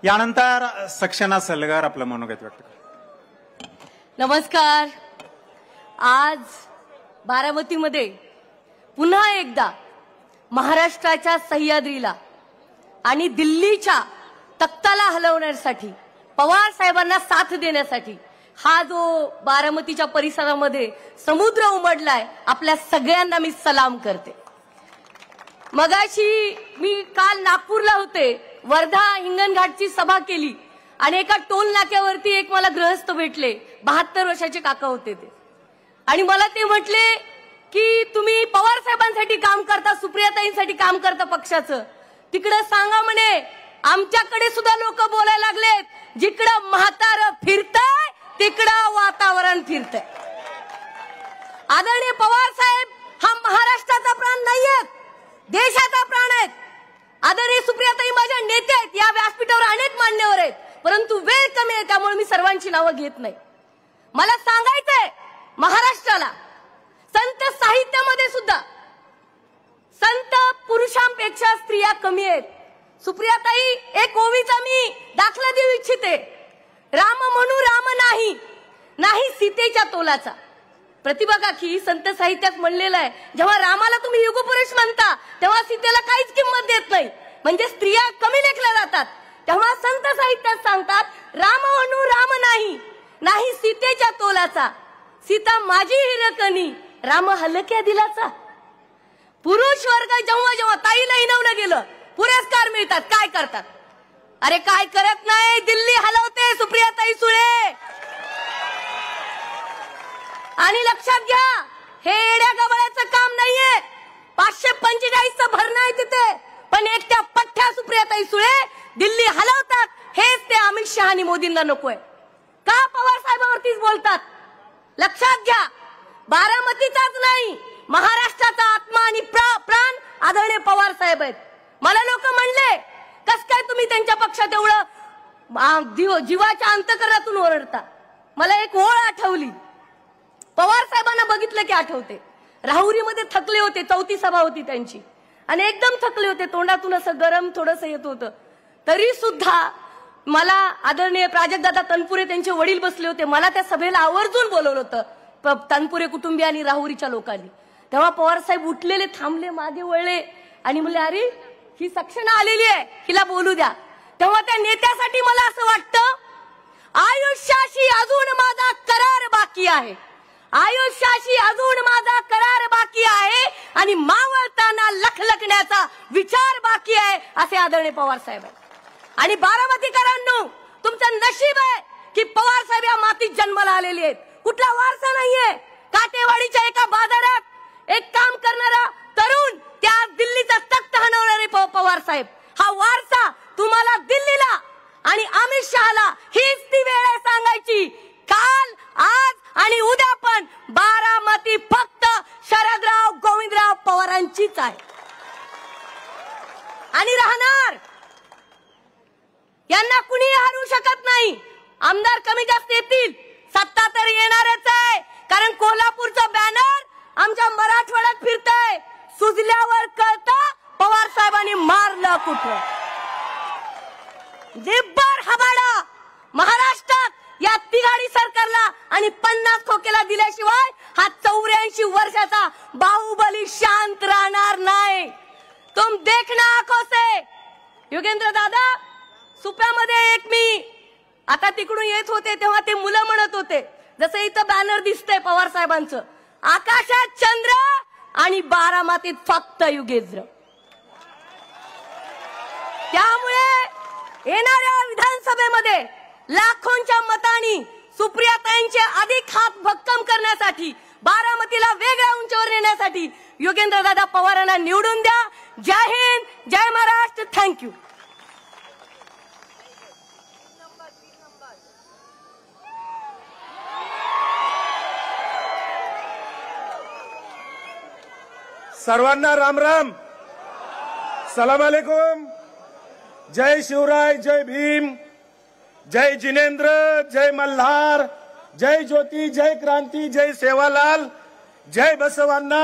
यानंतर सक्षना सलगर आपलं मनोगत व्यक्त करतात। नमस्कार। आज बारामतीमध्ये पुन्हा एकदा महाराष्ट्राच्या सह्याद्रीला आणि दिल्लीच्या तख्ताला हलवण्यासाठी पवार साहेबांना साथ देण्यासाठी हा जो बारामतीच्या परिसरामध्ये समुद्र उमडलाय, आपल्या सगळ्यांना मी सलाम करते। मगाशी मी काल नागपूरला होते, वर्धा हिंगणघाटची सभा केली आणि एका टोल नाक्यावरती एक मला गृहस्थ भेटले, 72 वर्षाचे काका होते ते, आणि मला ते म्हटले की तुम्ही पवार साहेबांसाठी काम करता, सुप्रियाताईंसाठी काम करता पक्षाचं, तिकडे सांगा म्हणे आमच्याकडे सुद्धा लोक बोलायला लागलेत, जिकडं म्हातारं फिरतंय तिकडं वातावरण फिरतंय। आदरणीय पवार साहेब हा महाराष्ट्राचा प्राण नाहीयेत, देशाचा प्राण आहेत। आदरणीय सुप्रियाताई माझ्या नेते आहेत, या व्यासपीठावर अनेक मान्यवर आहेत, परंतु वेळ कमी आहे त्यामुळे मी सर्वांची नावं घेत नाही। मला सांगायचंय महाराष्ट्राला, संत साहित्यामध्ये सुद्धा संत पुरुषांपेक्षा स्त्रिया कमी आहेत। सुप्रियाताई एक ओवीचा मी दाखला देऊ इच्छिते, राम म्हणू राम नाही, नाही सीतेच्या तोलाचा। प्रतिभा काकी संत साहित्यात म्हणलेलं आहे, जेव्हा रामाला तुम्ही युगपुरुष म्हणता तेव्हा सीतेला काहीच किंमत देत नाही, म्हणजे स्त्रिया कमी लेखल्या जातात। तेव्हा संत साहित्यात सांगतात राम म्हणू राम नाही, नाही सीतेच्या तोलाचा, सीता माझी हिरकणी, राम हलक्या दिलाचा। पुरुष वर्ग जेव्हा जेव्हा ताईला हिनवलं गेलं पुरस्कार मिळतात, काय करतात? अरे काय करत नाही, दिल्ली हलवते सुप्रियाताई सुळे। आणि लक्षात घ्या, हे येड्या गबाळ्याचं काम नाहीये, 545चं भरणं आहे तिथे, पण एकट्या पठ्ठ्या सुप्रियाताई सुळे दिल्ली हलवतात। हेच ते अमित शहा आणि मोदींना नकोय का? पवार साहेबांवरतीच बोलतात। लक्षात घ्या, बारामतीचाच नाही महाराष्ट्राचा आत्मा आणि प्राण आदरणीय पवार साहेब आहेत। मला लोक म्हणले कस काय तुम्ही त्यांच्या पक्षात एवढं जीवाच्या अंतकरणातून ओरडता? मला एक ओळ आठवली, पवार साहेबांना बघितलं की आठवते। राहुरीमध्ये थकले होते, 4थी सभा होती त्यांची, आणि एकदम थकले होते, तोंडातून असं गरम थोडंसं येत होतं, तरी सुद्धा मला आदरणीय प्राजक्तदादा तनपुरे त्यांचे वडील बसले होते, मला त्या सभेला आवर्जून बोलवलं होतं तनपुरे कुटुंबीय आणि राहुरीच्या लोकांनी। तेव्हा पवार साहेब उठलेले, थांबले, मागे वळले आणि म्हणले अरे ही सक्षना आलेली आहे, हिला बोलू द्या। तेव्हा त्या नेत्यासाठी मला असं वाटतं, आयुष्याशी अजून माझा करार बाकी आहे, आयुष्याशी अजून माझा करार बाकी आहे, आणि मावळताना लखलखण्याचा विचार बाकी आहे, असे आदरणीय पवार साहेब आहे। आणि बारामतीकरांनो, तुमचं नशीब आहे की पवार साहेब या मातीत जन्माला आलेले आहेत, कुठला वारसा नाहीये। काटेवाडीच्या एका बाजारात एक काम करणारा तरुण, त्या दिल्लीचा तख्त हलवणारे पवार साहेब, हा वारसा तुम्हाला दिल्लीला आणि अमित शहाला हीच ती वेळ आहे सांगायची, काल आज आणि उद्या पण बारामती फक्त शरदराव गोविंदराव पवारांचीच आहे आणि राहणार। यांना कुणी हरवू शकत नाही। आमदार कमी जास्त येतील, सत्ता तर येणारच आहे, कारण कोल्हापूरचा बॅनर आमच्या मराठवाड्यात फिरतंय, सुजल्यावर कळतं पवार साहेबांनी मारलं कुठं। जिब्बर हबाडा महाराष्ट्रात या तिघाडी सरकारला आणि 50 खोकेला दिल्याशिवाय हा 84 वर्षाचा बाहुबली शांत राहणार नाही। तुम देखना आंखों से। योगेंद्र दादा, सुप्यामध्ये एक मी आता तिकडून येत होते तेव्हा ते मुलं म्हणत होते, जसं इथं बॅनर दिसतंय पवार साहेबांचं, आकाशात चंद्र आणि बारामतीत फक्त युगेंद्र। त्यामुळे येणाऱ्या विधानसभेमध्ये लाखोंच्या मतांनी सुप्रियाताईंचे अधिक हात भक्कम करण्यासाठी, बारामतीला वेगळ्या उंचीवर नेण्यासाठी योगेंद्र दादा पवारांना निवडून द्या। जय हिंद, जय महाराष्ट्र, थँक्यू। सर्वांना राम राम, सलाम अलैकुम, जय शिवराय, जय भीम, जय जिनेंद्र, जय मल्हार, जय ज्योती, जय क्रांती, जय सेवालाल, जय बसवांना।